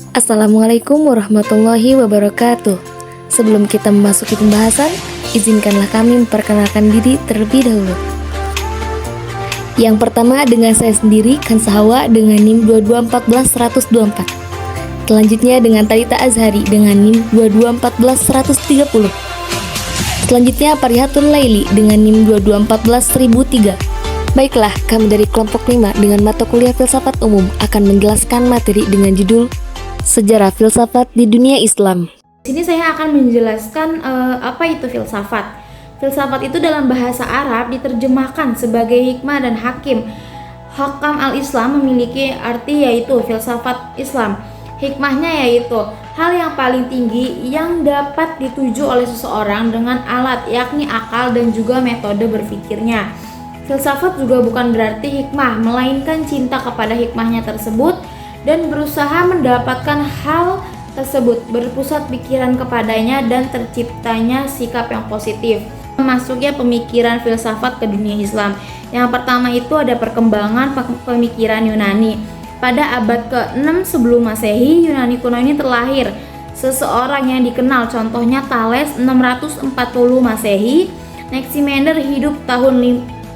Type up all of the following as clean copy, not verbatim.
Assalamualaikum warahmatullahi wabarakatuh. Sebelum kita memasuki pembahasan, izinkanlah kami memperkenalkan diri terlebih dahulu. Yang pertama dengan saya sendiri, Kansa Hawa dengan NIM 2214124. Selanjutnya dengan Talita Azhari dengan NIM 2214130. Selanjutnya Parihatul Laili dengan NIM 2214003. Baiklah, kami dari kelompok 5 dengan mata kuliah filsafat umum akan menjelaskan materi dengan judul Sejarah Filsafat di Dunia Islam. Di sini saya akan menjelaskan apa itu filsafat. Filsafat itu dalam bahasa Arab diterjemahkan sebagai hikmah dan hakim. Hakam al-Islam memiliki arti yaitu filsafat Islam. Hikmahnya yaitu hal yang paling tinggi yang dapat dituju oleh seseorang dengan alat, yakni akal dan juga metode berpikirnya. Filsafat juga bukan berarti hikmah, melainkan cinta kepada hikmahnya tersebut dan berusaha mendapatkan hal tersebut, berpusat pikiran kepadanya dan terciptanya sikap yang positif. Masuknya pemikiran filsafat ke dunia Islam. Yang pertama itu ada perkembangan pemikiran Yunani. Pada abad ke-6 sebelum Masehi, Yunani kuno ini terlahir seseorang yang dikenal, contohnya Thales 640 Masehi, Anaximander hidup tahun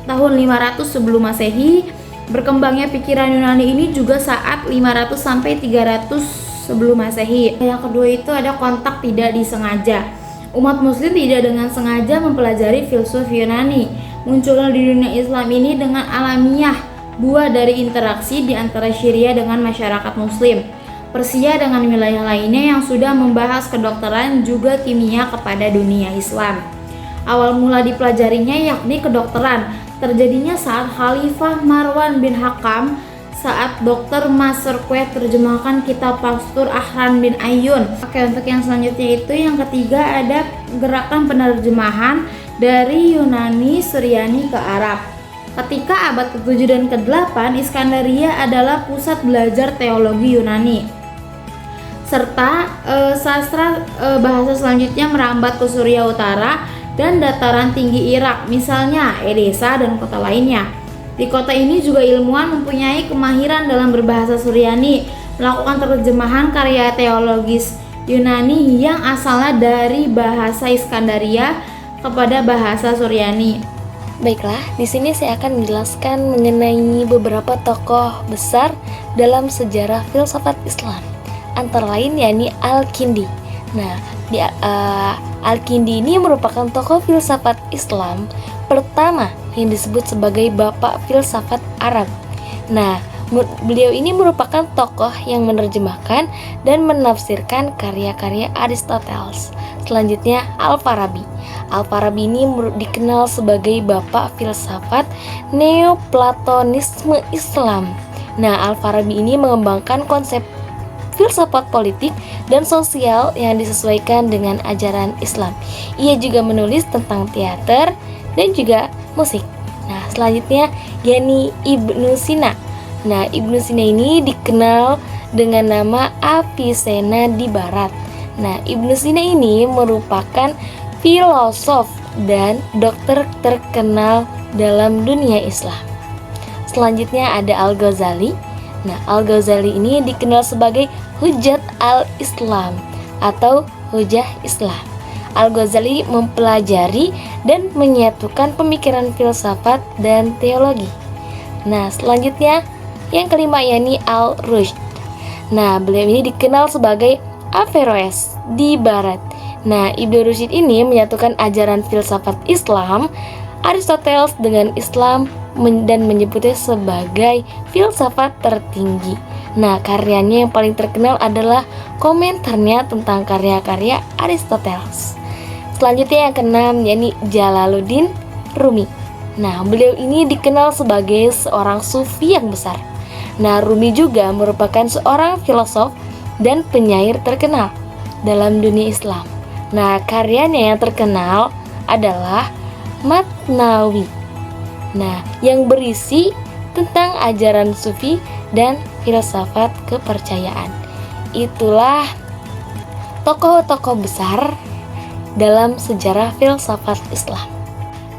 500 sebelum Masehi. Berkembangnya pikiran Yunani ini juga saat 500 sampai 300 sebelum Masehi. Yang kedua itu ada kontak tidak disengaja. Umat muslim tidak dengan sengaja mempelajari filsuf Yunani. Munculnya di dunia Islam ini dengan alamiah, buah dari interaksi di antara Syria dengan masyarakat muslim, Persia dengan wilayah lainnya yang sudah membahas kedokteran juga kimia kepada dunia Islam. Awal mula dipelajarinya yakni kedokteran terjadinya saat Khalifah Marwan bin Hakam saat Dr. Maserquet terjemahkan kitab Pastur Ahran bin Ayyun. Oke, untuk yang selanjutnya itu yang ketiga ada gerakan penerjemahan dari Yunani Suryani ke Arab. Ketika abad ke-7 dan ke-8, Iskandaria adalah pusat belajar teologi Yunani. Serta sastra bahasa selanjutnya merambat ke Suria Utara dan dataran tinggi Irak, misalnya Edesa dan kota lainnya. Di kota ini juga ilmuwan mempunyai kemahiran dalam berbahasa Suryani, melakukan terjemahan karya teologis Yunani yang asalnya dari bahasa Iskandaria kepada bahasa Suryani. Baiklah, di sini saya akan menjelaskan mengenai beberapa tokoh besar dalam sejarah filsafat Islam. Antara lain yakni Al-Kindi. Nah, Al-Kindi ini merupakan tokoh filsafat Islam pertama yang disebut sebagai Bapak Filsafat Arab. Nah, beliau ini merupakan tokoh yang menerjemahkan dan menafsirkan karya-karya Aristoteles. Selanjutnya Al-Farabi. Al-Farabi ini dikenal sebagai Bapak Filsafat Neoplatonisme Islam. Nah, Al-Farabi ini mengembangkan konsep filsafat politik dan sosial yang disesuaikan dengan ajaran Islam. Ia juga menulis tentang teater dan juga musik. Nah, selanjutnya yakni Ibnu Sina. Nah, Ibnu Sina ini dikenal dengan nama Avicenna di Barat. Nah, Ibnu Sina ini merupakan filosof dan dokter terkenal dalam dunia Islam. Selanjutnya ada Al-Ghazali. Nah, Al-Ghazali ini dikenal sebagai Hujjat al-Islam atau Hujjah Islam. Al-Ghazali mempelajari dan menyatukan pemikiran filsafat dan teologi. Nah, selanjutnya yang kelima yakni Al-Rushd. Nah, beliau ini dikenal sebagai Averroes di Barat. Nah, Ibnu Rushd ini menyatukan ajaran filsafat Islam, Aristoteles dengan Islam dan menyebutnya sebagai filsafat tertinggi. Nah, karyanya yang paling terkenal adalah komentarnya tentang karya-karya Aristoteles. Selanjutnya yang keenam yakni Jalaluddin Rumi. Nah, beliau ini dikenal sebagai seorang sufi yang besar. Nah, Rumi juga merupakan seorang filosof dan penyair terkenal dalam dunia Islam. Nah, karyanya yang terkenal adalah Matnawi. Nah, yang berisi tentang ajaran sufi dan filsafat kepercayaan. Itulah tokoh-tokoh besar dalam sejarah filsafat Islam.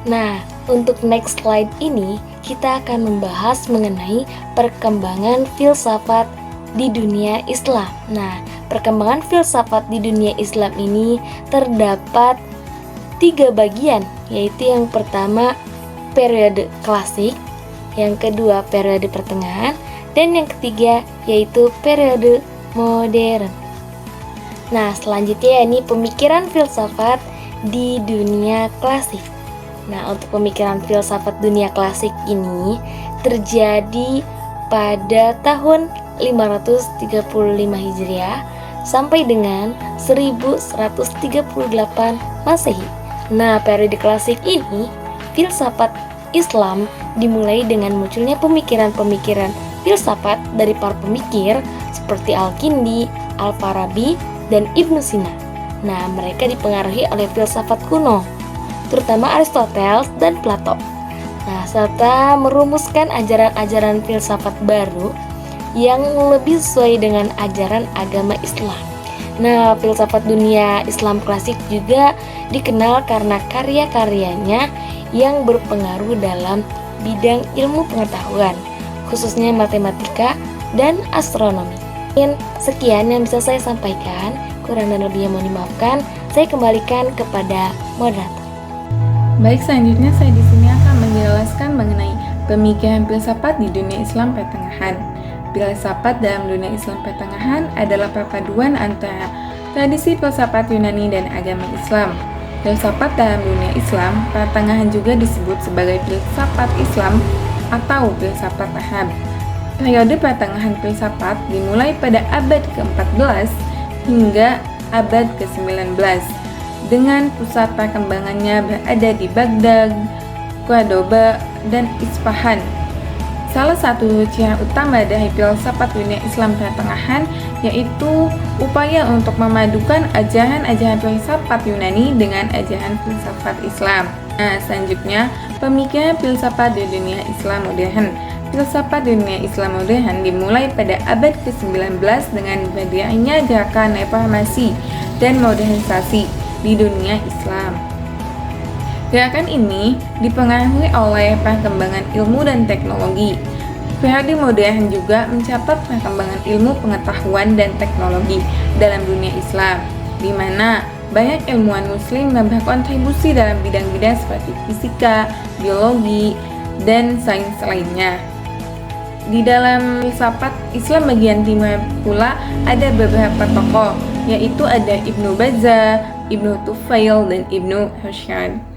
Nah, untuk next slide ini kita akan membahas mengenai perkembangan filsafat di dunia Islam. Nah, perkembangan filsafat di dunia Islam ini terdapat 3 bagian, yaitu yang pertama periode klasik, yang kedua periode pertengahan, dan yang ketiga yaitu periode modern. Nah, selanjutnya ini pemikiran filsafat di dunia klasik. Nah, untuk pemikiran filsafat dunia klasik ini terjadi pada tahun 535 Hijriah sampai dengan 1138 Masehi. Nah, periode klasik ini filsafat Islam dimulai dengan munculnya pemikiran-pemikiran filsafat dari para pemikir seperti Al-Kindi, Al-Farabi, dan Ibnu Sina. Nah, mereka dipengaruhi oleh filsafat kuno, terutama Aristoteles dan Plato. Nah, serta merumuskan ajaran-ajaran filsafat baru yang lebih sesuai dengan ajaran agama Islam. Nah, filsafat dunia Islam klasik juga dikenal karena karya-karyanya yang berpengaruh dalam bidang ilmu pengetahuan, khususnya matematika dan astronomi. Sekian yang bisa saya sampaikan, kurang dan lebihnya mohon dimaafkan. Saya kembalikan kepada moderator. Baik, selanjutnya saya di sini akan menjelaskan mengenai pemikiran filsafat di dunia Islam pertengahan. Filsafat dalam dunia Islam pertengahan adalah perpaduan antara tradisi filsafat Yunani dan agama Islam. Filsafat dalam dunia Islam pertengahan juga disebut sebagai filsafat Islam atau filsafat Arab. Periode pertengahan filsafat dimulai pada abad ke-14 hingga abad ke-19 dengan pusat perkembangannya berada di Baghdad, Cordoba, dan Isfahan. Salah satu ciri utama dari filsafat dunia Islam pertengahan yaitu upaya untuk memadukan ajaran-ajaran filsafat Yunani dengan ajaran filsafat Islam. Nah, selanjutnya pemikiran filsafat di dunia Islam modern. Filsafat di dunia Islam modern dimulai pada abad ke-19 dengan berdirinya gerakan reformasi dan modernisasi di dunia Islam. Gerakan ini dipengaruhi oleh perkembangan ilmu dan teknologi. Periode modern juga mencatat perkembangan ilmu pengetahuan dan teknologi dalam dunia Islam, di mana banyak ilmuwan muslim yang berkontribusi dalam bidang-bidang seperti fisika, biologi, dan sains lainnya. Di dalam filsafat Islam bagian timur pula ada beberapa tokoh, yaitu ada Ibnu Baza, Ibnu Tufail, dan Ibnu Rushd.